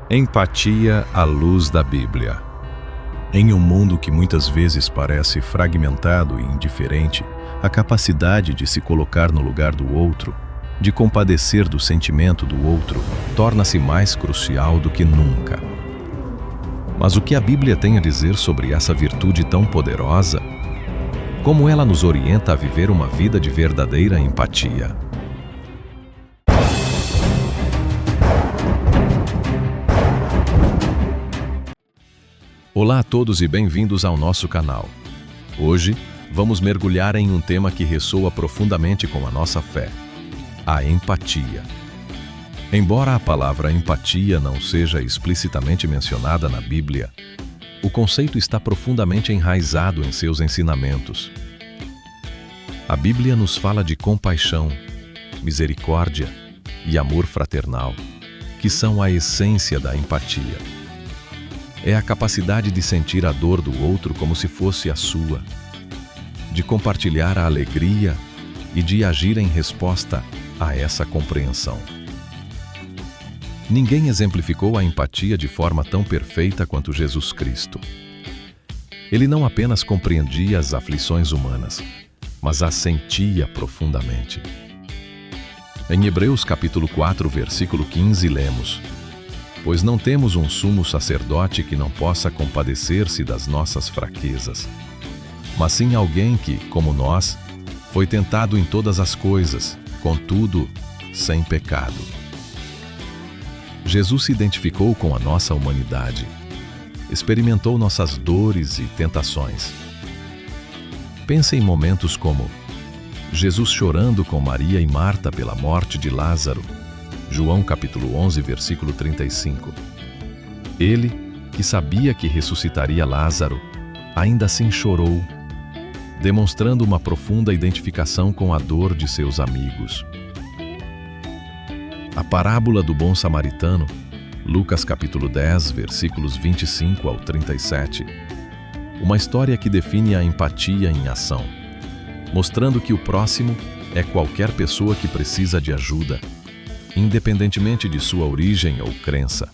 Empatia à luz da Bíblia. Em um mundo que muitas vezes parece fragmentado e indiferente, a capacidade de se colocar no lugar do outro, de compadecer do sentimento do outro, torna-se mais crucial do que nunca. Mas o que a Bíblia tem a dizer sobre essa virtude tão poderosa? Como ela nos orienta a viver uma vida de verdadeira empatia? Olá a todos e bem-vindos ao nosso canal. Hoje, vamos mergulhar em um tema que ressoa profundamente com a nossa fé: a empatia. Embora a palavra empatia não seja explicitamente mencionada na Bíblia, o conceito está profundamente enraizado em seus ensinamentos. A Bíblia nos fala de compaixão, misericórdia e amor fraternal, que são a essência da empatia. É a capacidade de sentir a dor do outro como se fosse a sua, de compartilhar a alegria e de agir em resposta a essa compreensão. Ninguém exemplificou a empatia de forma tão perfeita quanto Jesus Cristo. Ele não apenas compreendia as aflições humanas, mas as sentia profundamente. Em Hebreus capítulo 4, versículo 15, lemos: "Pois não temos um sumo sacerdote que não possa compadecer-se das nossas fraquezas, mas sim alguém que, como nós, foi tentado em todas as coisas, contudo, sem pecado." Jesus se identificou com a nossa humanidade, experimentou nossas dores e tentações. Pense em momentos como Jesus chorando com Maria e Marta pela morte de Lázaro, João capítulo 11, versículo 35. Ele, que sabia que ressuscitaria Lázaro, ainda assim chorou, demonstrando uma profunda identificação com a dor de seus amigos. A parábola do bom samaritano, Lucas capítulo 10, versículos 25 ao 37, uma história que define a empatia em ação, mostrando que o próximo é qualquer pessoa que precisa de ajuda, independentemente de sua origem ou crença.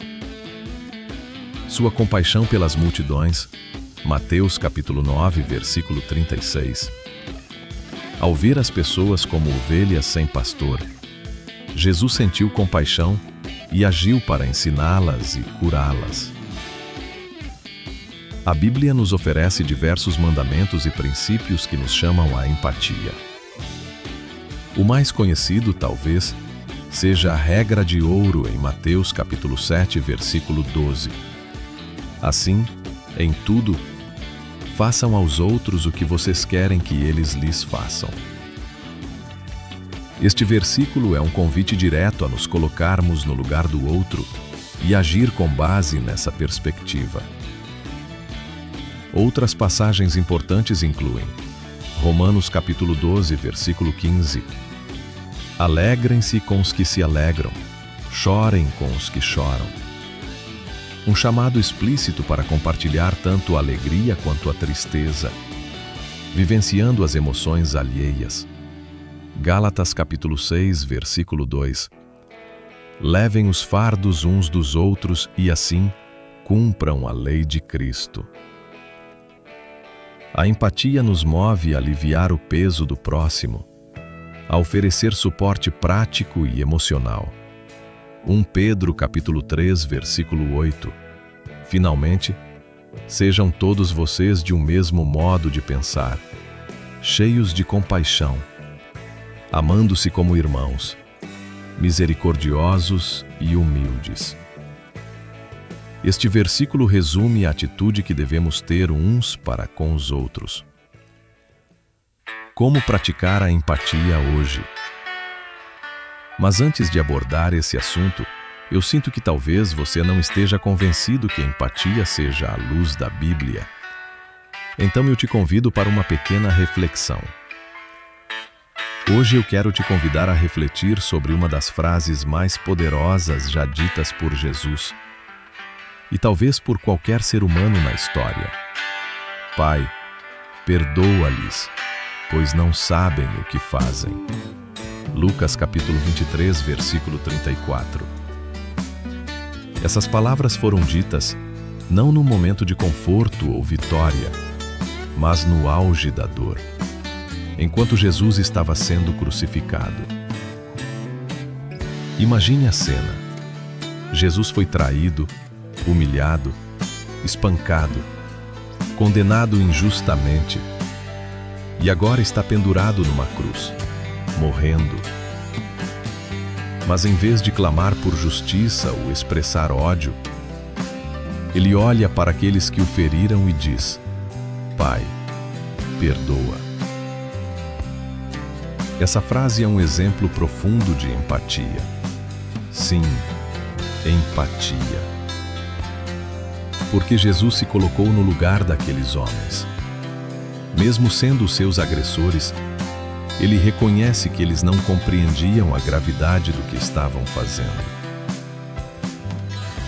Sua compaixão pelas multidões, Mateus capítulo 9, versículo 36. Ao ver as pessoas como ovelhas sem pastor, Jesus sentiu compaixão e agiu para ensiná-las e curá-las. A Bíblia nos oferece diversos mandamentos e princípios que nos chamam à empatia. O mais conhecido, talvez, seja a regra de ouro em Mateus capítulo 7, versículo 12. Assim, em tudo, façam aos outros o que vocês querem que eles lhes façam. Este versículo é um convite direto a nos colocarmos no lugar do outro e agir com base nessa perspectiva. Outras passagens importantes incluem Romanos capítulo 12, versículo 15. Alegrem-se com os que se alegram, chorem com os que choram. Um chamado explícito para compartilhar tanto a alegria quanto a tristeza, vivenciando as emoções alheias. Gálatas capítulo 6, versículo 2. Levem os fardos uns dos outros e assim cumpram a lei de Cristo. A empatia nos move a aliviar o peso do próximo, a oferecer suporte prático e emocional. 1 Pedro capítulo 3, versículo 8. Finalmente, sejam todos vocês de um mesmo modo de pensar, cheios de compaixão, amando-se como irmãos, misericordiosos e humildes. Este versículo resume a atitude que devemos ter uns para com os outros. Como praticar a empatia hoje? Mas antes de abordar esse assunto, eu sinto que talvez você não esteja convencido que a empatia seja a luz da Bíblia. Então eu te convido para uma pequena reflexão. Hoje eu quero te convidar a refletir sobre uma das frases mais poderosas já ditas por Jesus, e talvez por qualquer ser humano na história. Pai, perdoa-lhes, pois não sabem o que fazem. Lucas capítulo 23, versículo 34. Essas palavras foram ditas não num momento de conforto ou vitória, mas no auge da dor, enquanto Jesus estava sendo crucificado. Imagine a cena. Jesus foi traído, humilhado, espancado, condenado injustamente, e agora está pendurado numa cruz, morrendo. Mas em vez de clamar por justiça ou expressar ódio, ele olha para aqueles que o feriram e diz: Pai, perdoa. Essa frase é um exemplo profundo de empatia. Sim, empatia. Porque Jesus se colocou no lugar daqueles homens. Mesmo sendo seus agressores, ele reconhece que eles não compreendiam a gravidade do que estavam fazendo.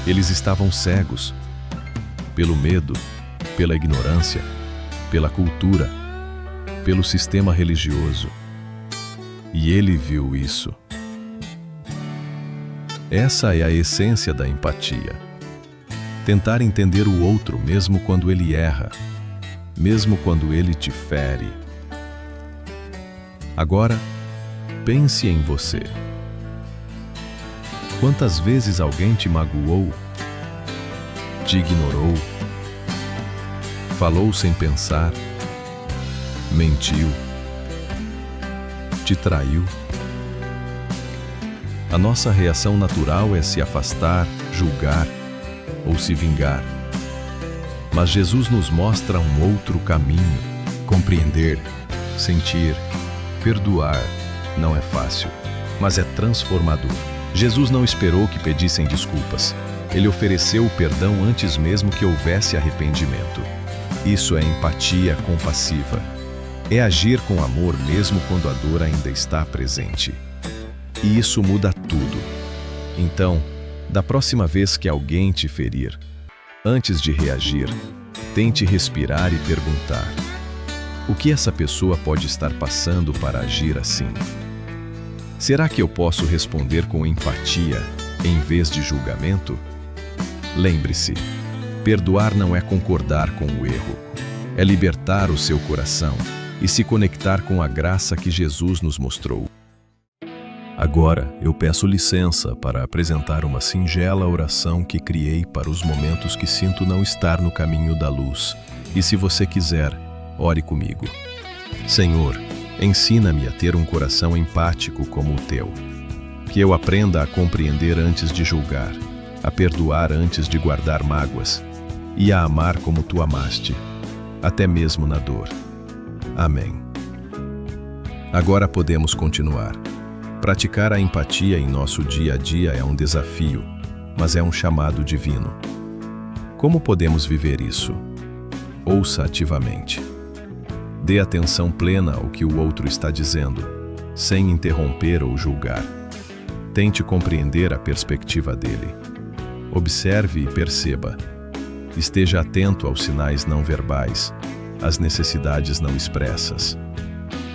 Eles estavam cegos, pelo medo, pela ignorância, pela cultura, pelo sistema religioso. E ele viu isso. Essa é a essência da empatia. Tentar entender o outro mesmo quando ele erra, mesmo quando ele te fere. Agora, pense em você. Quantas vezes alguém te magoou, te ignorou, falou sem pensar, mentiu, te traiu? A nossa reação natural é se afastar, julgar ou se vingar. Mas Jesus nos mostra um outro caminho. Compreender, sentir, perdoar não é fácil, mas é transformador. Jesus não esperou que pedissem desculpas. Ele ofereceu o perdão antes mesmo que houvesse arrependimento. Isso é empatia compassiva. É agir com amor mesmo quando a dor ainda está presente. E isso muda tudo. Então, da próxima vez que alguém te ferir, antes de reagir, tente respirar e perguntar: o que essa pessoa pode estar passando para agir assim? Será que eu posso responder com empatia em vez de julgamento? Lembre-se, perdoar não é concordar com o erro, é libertar o seu coração e se conectar com a graça que Jesus nos mostrou. Agora, eu peço licença para apresentar uma singela oração que criei para os momentos que sinto não estar no caminho da luz. E se você quiser, ore comigo. Senhor, ensina-me a ter um coração empático como o teu. Que eu aprenda a compreender antes de julgar, a perdoar antes de guardar mágoas e a amar como tu amaste, até mesmo na dor. Amém. Agora podemos continuar. Praticar a empatia em nosso dia a dia é um desafio, mas é um chamado divino. Como podemos viver isso? Ouça ativamente. Dê atenção plena ao que o outro está dizendo, sem interromper ou julgar. Tente compreender a perspectiva dele. Observe e perceba. Esteja atento aos sinais não verbais, às necessidades não expressas.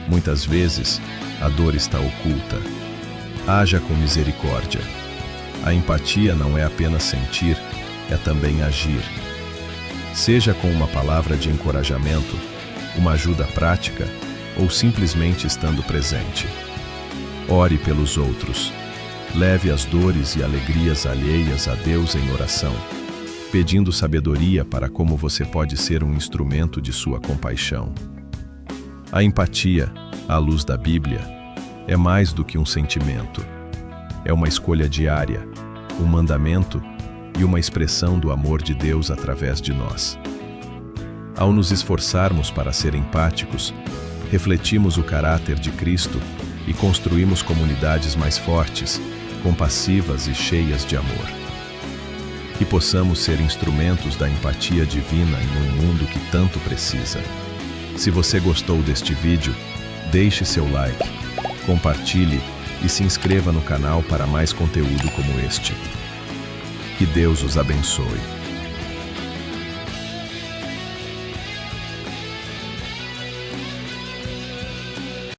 Muitas vezes, a dor está oculta. Haja com misericórdia. A empatia não é apenas sentir, é também agir. Seja com uma palavra de encorajamento, uma ajuda prática ou simplesmente estando presente. Ore pelos outros. Leve as dores e alegrias alheias a Deus em oração, pedindo sabedoria para como você pode ser um instrumento de sua compaixão. A empatia, à luz da Bíblia, é mais do que um sentimento. É uma escolha diária, um mandamento e uma expressão do amor de Deus através de nós. Ao nos esforçarmos para ser empáticos, refletimos o caráter de Cristo e construímos comunidades mais fortes, compassivas e cheias de amor. Que possamos ser instrumentos da empatia divina em um mundo que tanto precisa. Se você gostou deste vídeo, deixe seu like, compartilhe e se inscreva no canal para mais conteúdo como este. Que Deus os abençoe.